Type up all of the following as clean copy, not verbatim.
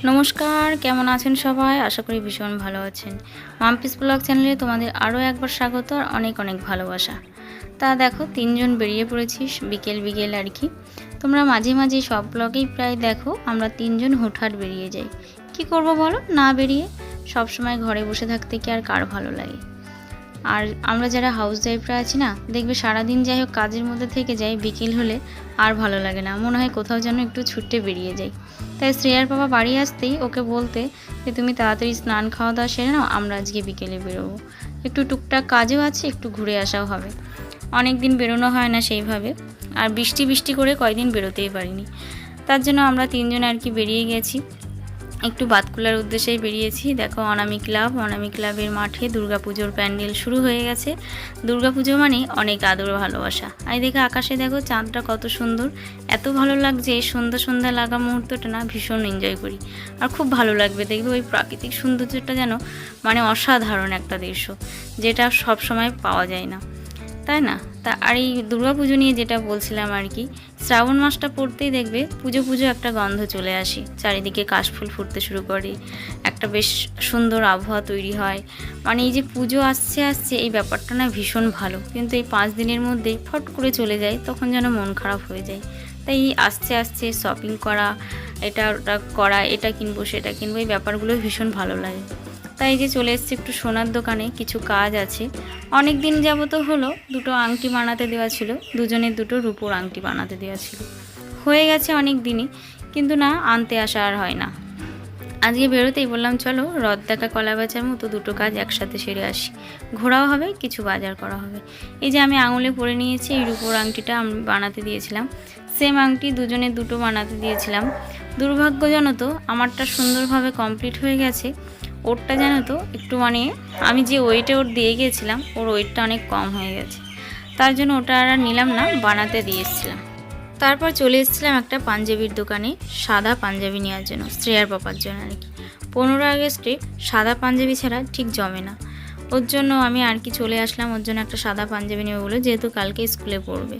নমস্কার, কেমন আছেন সবাই? আশা করি ভীষণ ভালো আছেন। মাম্পিস ব্লগ চ্যানেলে তোমাদের আরও একবার স্বাগত আর অনেক অনেক ভালোবাসা। তা দেখো ৩ জন বেরিয়ে পড়েছি বিকেল বিকেল আর কি। তোমরা মাঝে মাঝে সব ব্লগেই প্রায় দেখো আমরা ৩ জন হুটহাট বেরিয়ে যাই। কি করব বলো, না বেরিয়ে সব সময় ঘরে বসে থাকতে কি আর কার ভালো লাগে? আর আমরা যারা হাউস ওয়াইফরা আছি না, দেখবে সারাদিন যাই হোক কাজের মধ্যে থেকে যাই, বিকেল হলে আর ভালো লাগে না, মনে হয় কোথাও যেন একটু ছুটে বেরিয়ে যাই। তাই শ্রেয়ার বাবা বাড়ি আসতেই ওকে বলতে যে তুমি তাড়াতাড়ি স্নান খাওয়া দাওয়া সেরে নাও, আমরা আজকে বিকেলে বেরোবো, একটু টুকটাক কাজও আছে, একটু ঘুরে আসাও হবে। অনেক দিন বেরোনো হয় না সেইভাবে, আর বৃষ্টি বৃষ্টি করে কয়দিন বেরোতেই পারিনি। তার জন্য আমরা ৩ জন আর কি বেরিয়ে গেছি, একটু বাতকুলার উদ্দেশ্যেই বেরিয়েছি। দেখো অনামি ক্লাবের মাঠে দুর্গাপুজোর প্যান্ডেল শুরু হয়ে গেছে। দুর্গাপুজো মানে অনেক আদর ভালোবাসা। আর দেখো আকাশে দেখো চাঁদটা কত সুন্দর, এত ভালো লাগছে। সন্ধ্যা সন্ধ্যা লাগা মুহূর্তটা না ভীষণ এনজয় করি, আর খুব ভালো লাগবে দেখবে ওই প্রাকৃতিক সৌন্দর্যটা, যেন মানে অসাধারণ একটা দৃশ্য, যেটা সব সময় পাওয়া যায় না, তাই না? তা আর এই দুর্গাপুজো নিয়ে যেটা বলছিলাম আর কি, শ্রাবণ মাসটা পড়তেই দেখবে পুজো পুজো একটা গন্ধ চলে আসে, চারিদিকে কাশফুল ফুটতে শুরু করে, একটা বেশ সুন্দর আবহাওয়া তৈরি হয়। মানে এই যে পুজো আসছে আসছে এই ব্যাপারটা না ভীষণ ভালো, কিন্তু এই 5 দিনের মধ্যে ফট করে চলে যায়, তখন যেন মন খারাপ হয়ে যায়। তাই আস্তে আস্তে শপিং করা, এটা ওটা করা, এটা কিনবো সেটা কিনবো, এই ব্যাপারগুলো ভীষণ ভালো লাগে। তাই যে চলে এসেছি একটু সোনার দোকানে, কিছু কাজ আছে। অনেক দিন যাবত হলো দুটো আংটি বানাতে দেওয়া ছিল, দুজনের দুটো রূপোর আংটি বানাতে দেওয়া ছিল, হয়ে গেছে অনেক দিনই, কিন্তু না আনতে আসা আর হয় না। আজকে বেরোতেই বললাম চলো রথ দেখা কলা বেচার মতো দুটো কাজ একসাথে সেরে আসি, ঘোরাও হবে, কিছু বাজার করা হবে। এই যে আমি আঙুলে পরে নিয়েছি এই রূপোর আংটিটা, আমি বানাতে দিয়েছিলাম সেম আংটি, দুজনের দুটো বানাতে দিয়েছিলাম। দুর্ভাগ্যজনত আমারটা সুন্দরভাবে কমপ্লিট হয়ে গেছে, ওরটা জানো তো একটু মানে আমি যে ওয়েটে ওর দিয়ে গিয়েছিলাম ওর ওয়েটটা অনেক কম হয়ে গেছে, তার জন্য ওটা আর নিলাম না, বানাতে দিয়ে এসেছিলাম। তারপর চলে এসেছিলাম একটা পাঞ্জাবির দোকানে, সাদা পাঞ্জাবি নেওয়ার জন্য, শ্রেয়ার পাপার জন্য আর কি। 15 আগস্টে সাদা পাঞ্জাবি ছাড়া ঠিক জমে না, ওর জন্য আমি আর কি চলে আসলাম, ওর জন্য একটা সাদা পাঞ্জাবি নেবে বলে, যেহেতু কালকে স্কুলে পড়বে।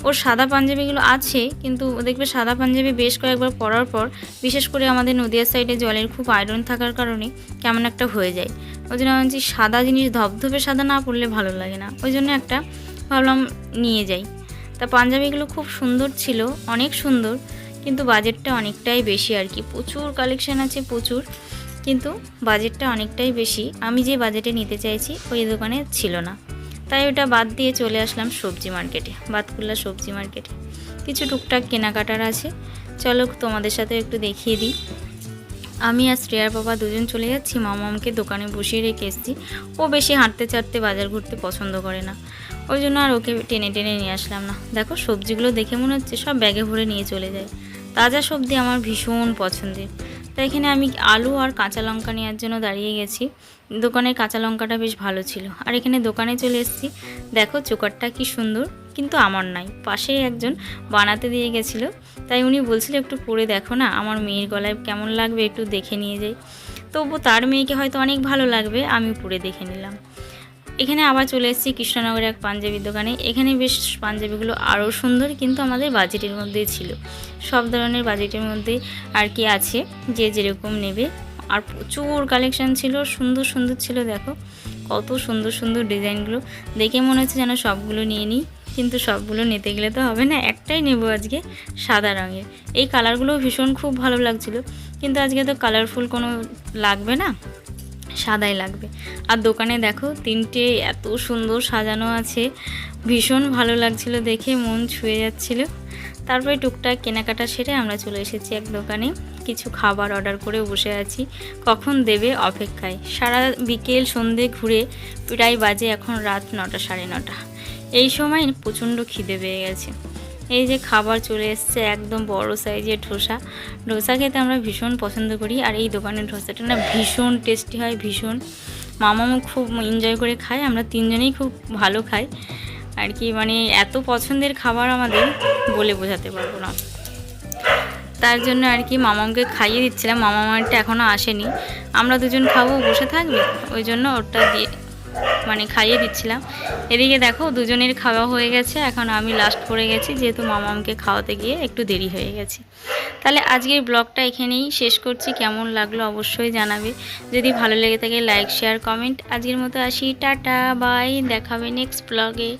ওর সাদা পাঞ্জাবিগুলো আছে, কিন্তু দেখবে সাদা পাঞ্জাবি বেশ কয়েকবার পরার পর, বিশেষ করে আমাদের নদিয়ার সাইডে জলের খুব আয়রন থাকার কারণে কেমন একটা হয়ে যায়। ওই জন্য আমি বলছি সাদা জিনিস ধবধবে সাদা না পরলে ভালো লাগে না, ওই জন্য একটা ভাবলাম নিয়ে যাই। তা পাঞ্জাবিগুলো খুব সুন্দর ছিল, অনেক সুন্দর, কিন্তু বাজেটটা অনেকটাই বেশি আর কি। প্রচুর কালেকশান আছে প্রচুর, কিন্তু বাজেটটা অনেকটাই বেশি। আমি যে বাজেটে নিতে চাইছি ওই দোকানে ছিল না, তাই ওটা বাদ দিয়ে চলে আসলাম সবজি মার্কেটে, বাতকুল্লা সবজি মার্কেটে। কিছু টুকটাক কেনাকাটার আছে, চলো তোমাদের সাথে একটু দেখিয়ে দিই। আমি আর শ্রেয়ার বাবা দুজন চলে যাচ্ছি, মামামকে দোকানে বসিয়ে রেখে এসেছি। ও বেশি হাঁটতে চাটতে বাজার ঘুরতে পছন্দ করে না, ওই জন্য আর ওকে টেনে টেনে নিয়ে আসলাম না। দেখো সবজিগুলো দেখে মনে হচ্ছে সব ব্যাগে ভরে নিয়ে চলে যায়, তাজা সবজি আমার ভীষণ পছন্দের। তাই এখানে আমি আলু আর কাঁচা লঙ্কা নেওয়ার জন্য দাঁড়িয়ে গেছি, দোকানের কাঁচা লঙ্কাটা বেশ ভালো ছিল। আর এখানে দোকানে চলে এসেছি, দেখো চোকারটা কি সুন্দর, কিন্তু আমার নাই, পাশেই একজন বানাতে দিয়ে গেছিলো, তাই উনি বলছিল একটু পরে দেখো না আমার মেয়ের গলায় কেমন লাগবে, একটু দেখে নিয়ে যাই। তবু তার মেয়েকে হয়তো অনেক ভালো লাগবে, আমি পরে দেখে নিলাম। এখানে আবার চলে এসেছি কৃষ্ণনগরে এক পাঞ্জাবির দোকানে, এখানে বেশ পাঞ্জাবিগুলো আরও সুন্দর, কিন্তু আমাদের বাজেটের মধ্যেই ছিল, সব ধরনের বাজেটের মধ্যে আর কি আছে, যে যেরকম নেবে। আর প্রচুর কালেকশান ছিল, সুন্দর সুন্দর ছিল, দেখো কত সুন্দর সুন্দর ডিজাইনগুলো, দেখে মনে হচ্ছে যেন সবগুলো নিয়ে নিই, কিন্তু সবগুলো নিতে গেলে তো হবে না, একটাই নেব আজকে, সাদা রঙের। এই কালারগুলো ভীষণ খুব ভালো লাগছিল, কিন্তু আজকে তো কালারফুল কোনো লাগবে না, সাদাই লাগবে। আর দোকানে দেখো 3টে এত সুন্দর সাজানো আছে, ভীষণ ভালো লাগছিল দেখে, মন ছুঁয়ে যাচ্ছিল। তারপরে টুকটাক কেনাকাটা সেরে আমরা চলে এসেছি এক দোকানে, কিছু খাবার অর্ডার করে বসে আছি, কখন দেবে অপেক্ষায়। সারা বিকেল সন্ধে ঘুরে প্রায় বাজে এখন রাত 9টা 9:30, এই সময় প্রচণ্ড খিদে পেয়ে গেছে। এই যে খাবার চলে এসছে, একদম বড় সাইজের ডোসা খেতে আমরা ভীষণ পছন্দ করি, আর এই দোকানের ডোসাটা না ভীষণ টেস্টি হয়, ভীষণ। মামামও খুব এনজয় করে খায়, আমরা 3 জনেই খুব ভালো খাই আর কি, মানে এত পছন্দের খাবার আমাদের বলে বোঝাতে পারবো না। তার জন্য আর কি মামামকে খাইয়ে দিচ্ছিলাম, মামামারটা এখনও আসেনি, আমরা দুজন খাবো, বসে থাকবে, ওই জন্য ওরটা দিয়ে মানে খাইয়ে দিচ্ছিলাম। এদিকে দেখো দুজনের খাওয়া হয়ে গেছে, এখন আমি লাস্ট পড়ে গেছি, যেহেতু মামামকে খাওয়াতে গিয়ে একটু দেরি হয়ে গেছে। তাহলে আজকের ব্লগটা এখানেই শেষ করছি। কেমন লাগলো অবশ্যই জানাবে। যদি ভালো লেগে থাকে লাইক শেয়ার কমেন্ট। আজকের মতো আসি, টাটা বাই, দেখাবে নেক্সট ব্লগে।